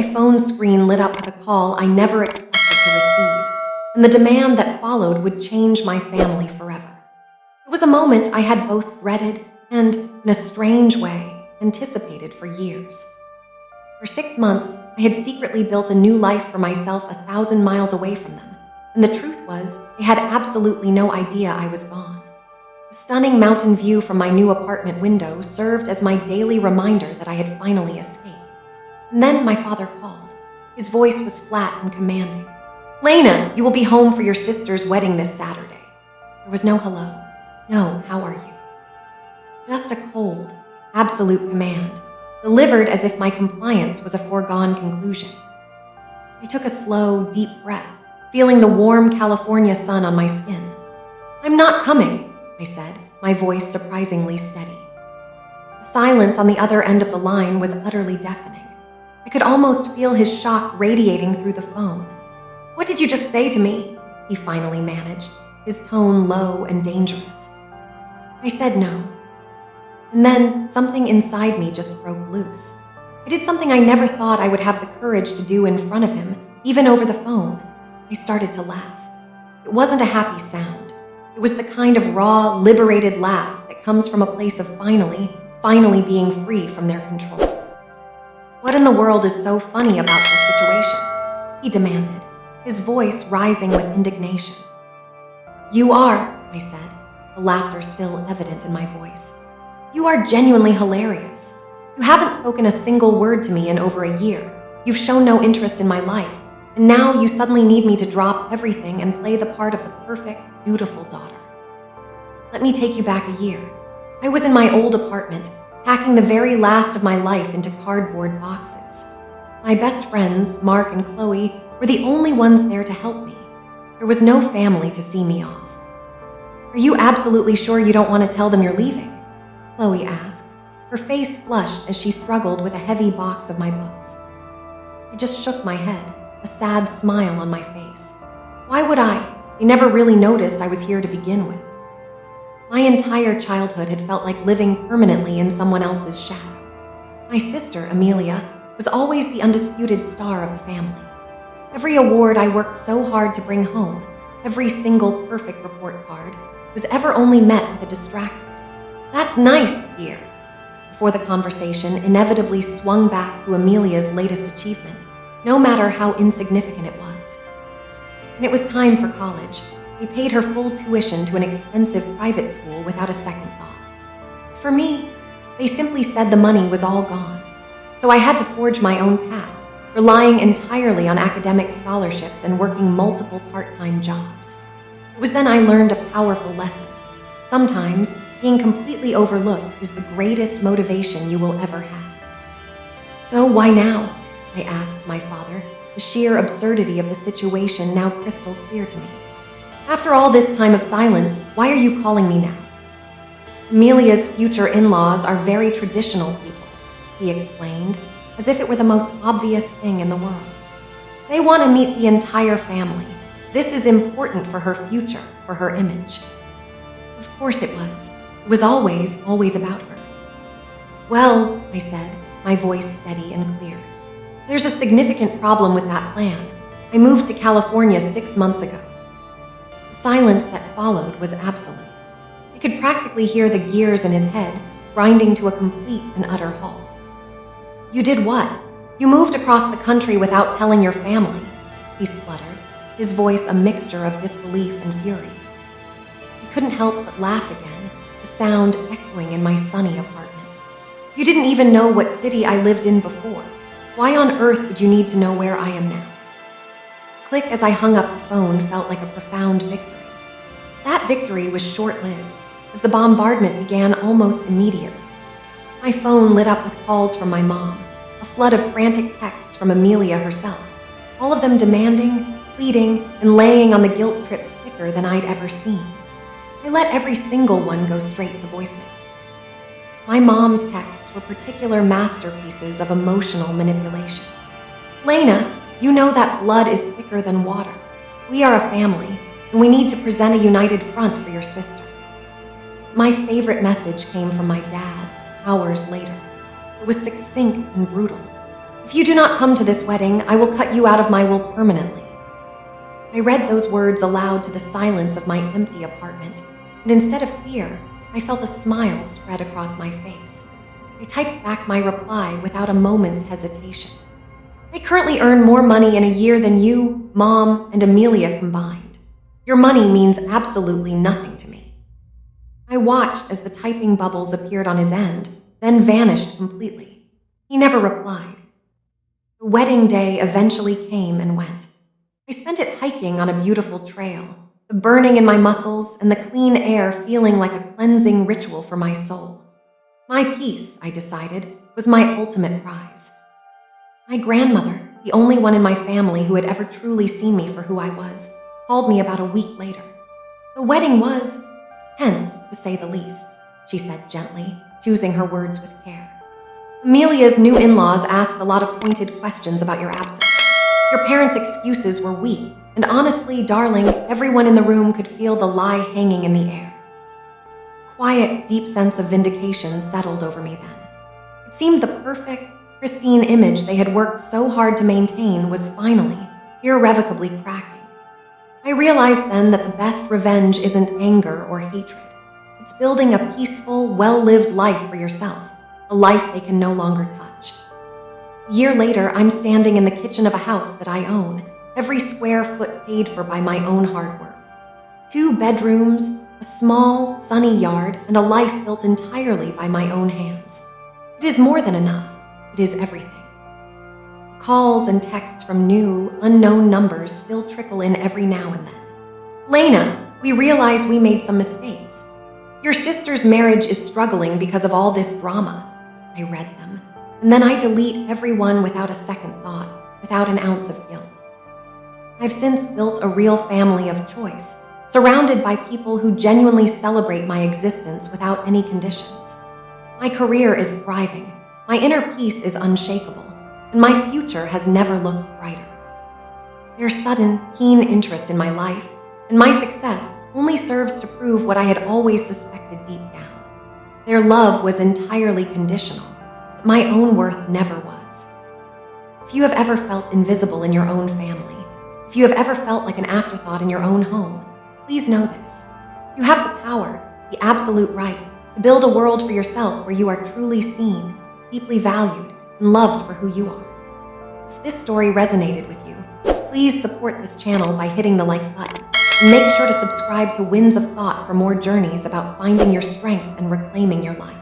My phone screen lit up with a call I never expected to receive, and the demand that followed would change my family forever. It was a moment I had both dreaded and, in a strange way, anticipated for years. For 6 months, I had secretly built a new life for myself 1,000 miles away from them, and the truth was, they had absolutely no idea I was gone. The stunning mountain view from my new apartment window served as my daily reminder that I had finally escaped. And then my father called. His voice was flat and commanding. "Lena, you will be home for your sister's wedding this Saturday." There was no hello. No, how are you? Just a cold, absolute command, delivered as if my compliance was a foregone conclusion. I took a slow, deep breath, feeling the warm California sun on my skin. "I'm not coming," I said, my voice surprisingly steady. The silence on the other end of the line was utterly deafening. I could almost feel his shock radiating through the phone. "What did you just say to me?" he finally managed, his tone low and dangerous. I said no. And then something inside me just broke loose. I did something I never thought I would have the courage to do in front of him, even over the phone. I started to laugh. It wasn't a happy sound. It was the kind of raw, liberated laugh that comes from a place of finally being free from their control. "What in the world is so funny about this situation?" he demanded, his voice rising with indignation. "You are," I said, the laughter still evident in my voice. "You are genuinely hilarious. You haven't spoken a single word to me in over a year. You've shown no interest in my life, and now you suddenly need me to drop everything and play the part of the perfect, dutiful daughter. Let me take you back a year. I was in my old apartment, packing the very last of my life into cardboard boxes. My best friends, Mark and Chloe, were the only ones there to help me. There was no family to see me off. Are you absolutely sure you don't want to tell them you're leaving?" Chloe asked, her face flushed as she struggled with a heavy box of my books. I just shook my head, a sad smile on my face. Why would I? They never really noticed I was here to begin with. My entire childhood had felt like living permanently in someone else's shadow. My sister, Amelia, was always the undisputed star of the family. Every award I worked so hard to bring home, every single perfect report card, was ever only met with a distracted, "That's nice, dear," before the conversation inevitably swung back to Amelia's latest achievement, no matter how insignificant it was. When it was time for college, they paid her full tuition to an expensive private school without a second thought. For me, they simply said the money was all gone, so I had to forge my own path, relying entirely on academic scholarships and working multiple part-time jobs. It was then I learned a powerful lesson. Sometimes, being completely overlooked is the greatest motivation you will ever have. "So why now?" I asked my father, the sheer absurdity of the situation now crystal clear to me. "After all this time of silence, why are you calling me now?" "Amelia's future in-laws are very traditional people," he explained, as if it were the most obvious thing in the world. "They want to meet the entire family. This is important for her future, for her image." Of course it was. It was always about her. "Well," I said, my voice steady and clear, "there's a significant problem with that plan. I moved to California 6 months ago." The silence that followed was absolute. I could practically hear the gears in his head grinding to a complete and utter halt. "You did what? You moved across the country without telling your family," he spluttered, his voice a mixture of disbelief and fury. I couldn't help but laugh again, the sound echoing in my sunny apartment. "You didn't even know what city I lived in before. Why on earth would you need to know where I am now?" Click as I hung up the phone felt like a profound victory. That victory was short-lived, as the bombardment began almost immediately. My phone lit up with calls from my mom, a flood of frantic texts from Amelia herself, all of them demanding, pleading, and laying on the guilt trips thicker than I'd ever seen. I let every single one go straight to voicemail. My mom's texts were particular masterpieces of emotional manipulation. "Lena, you know that blood is thicker than water. We are a family, and we need to present a united front for your sister." My favorite message came from my dad, hours later. It was succinct and brutal. If you do not come to this wedding, I will cut you out of my will permanently. I read those words aloud to the silence of my empty apartment, and instead of fear, I felt a smile spread across my face. I typed back my reply without a moment's hesitation. I currently earn more money in a year than you, Mom, and Amelia combined. Your money means absolutely nothing to me. I watched as the typing bubbles appeared on his end, then vanished completely. He never replied. The wedding day eventually came and went. I spent it hiking on a beautiful trail, the burning in my muscles and the clean air feeling like a cleansing ritual for my soul. My peace, I decided, was my ultimate prize. My grandmother, the only one in my family who had ever truly seen me for who I was, called me about a week later. The wedding was tense, to say the least, she said gently, choosing her words with care. Amelia's new in-laws asked a lot of pointed questions about your absence. Your parents' excuses were weak, and honestly, darling, everyone in the room could feel the lie hanging in the air. A quiet, deep sense of vindication settled over me then. It seemed the perfect, pristine image they had worked so hard to maintain was finally, irrevocably cracking. I realized then that the best revenge isn't anger or hatred. It's building a peaceful, well-lived life for yourself, a life they can no longer touch. A year later, I'm standing in the kitchen of a house that I own, every square foot paid for by my own hard work. 2 bedrooms, a small, sunny yard, and a life built entirely by my own hands. It is more than enough. It is everything. Calls and texts from new, unknown numbers still trickle in every now and then. Lena, we realize we made some mistakes. Your sister's marriage is struggling because of all this drama. I read them, and then I delete everyone without a second thought, without an ounce of guilt. I've since built a real family of choice, surrounded by people who genuinely celebrate my existence without any conditions. My career is thriving, my inner peace is unshakable, and my future has never looked brighter. Their sudden, keen interest in my life and my success only serves to prove what I had always suspected deep down. Their love was entirely conditional, but my own worth never was. If you have ever felt invisible in your own family, if you have ever felt like an afterthought in your own home, please know this. You have the power, the absolute right, to build a world for yourself where you are truly seen, deeply valued, and loved for who you are. If this story resonated with you, please support this channel by hitting the like button, and make sure to subscribe to Winds of Thought for more journeys about finding your strength and reclaiming your life.